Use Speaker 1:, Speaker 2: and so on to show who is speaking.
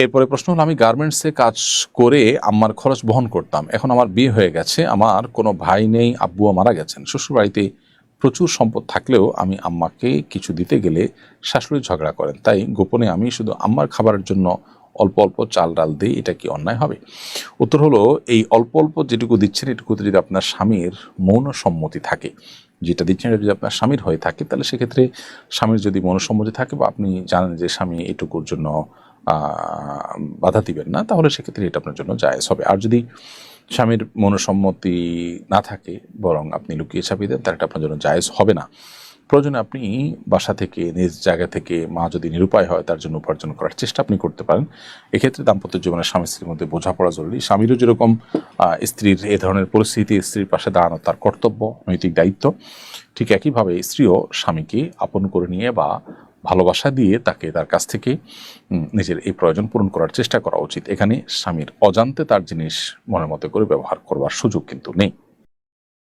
Speaker 1: এরপরে প্রশ্ন হলো, আমি গার্মেন্টসে কাজ করে আম্মার খরচ বহন করতাম। এখন আমার বিয়ে হয়ে গেছে, আমার কোনো ভাই নেই, আব্বুও মারা গেছেন। শ্বশুরবাড়িতে প্রচুর সম্পদ থাকলেও আমি আম্মাকে কিছু দিতে গেলে শাশুড়ি ঝগড়া করেন। তাই গোপনে আমি শুধু আম্মার খাবারের জন্য অল্প অল্প চাল ডাল দিই। এটা কি অন্যায় হবে? উত্তর হলো, এই অল্প অল্প যেটুকু দিচ্ছেন এটুকুতে যদি আপনার স্বামীর মৌন সম্মতি থাকে, যেটা দিচ্ছেন এটা যদি আপনার স্বামীর হয়ে থাকে, তাহলে সেক্ষেত্রে স্বামীর যদি মনসম্মতি থাকে বা আপনি জানেন যে স্বামী এটুকুর জন্য বাধা দিবেন না, তাহলে সেক্ষেত্রে এটা আপনার জন্য জায়েজ হবে। আর যদি স্বামীর মনসম্মতি না থাকে, বরং আপনি লুকিয়ে ছাপিয়ে দেন, তাহলে এটা আপনার জন্য জায়েজ হবে না। প্রয়োজনে আপনি বাসা থেকে, নিজ জায়গা থেকে, মা যদি নিরুপায় হয় তার জন্য উপার্জন করার চেষ্টা আপনি করতে পারেন। এক্ষেত্রে দাম্পত্য জীবনে স্বামী স্ত্রীর মধ্যে বোঝাপড়া জরুরি। স্বামীরও যেরকম স্ত্রীর এ ধরনের পরিস্থিতি স্ত্রীর পাশে দাঁড়ানো তার কর্তব্য, নৈতিক দায়িত্ব, ঠিক একইভাবে স্ত্রীও স্বামীকে আপন করে নিয়ে বা ভালোবাসা দিয়ে তাকে তার কাছ থেকে নিজের এই প্রয়োজন পূরণ করার চেষ্টা করা উচিত। এখানে স্বামীর অজান্তে তার জিনিস মনের মতো করে ব্যবহার করবার সুযোগ কিন্তু নেই।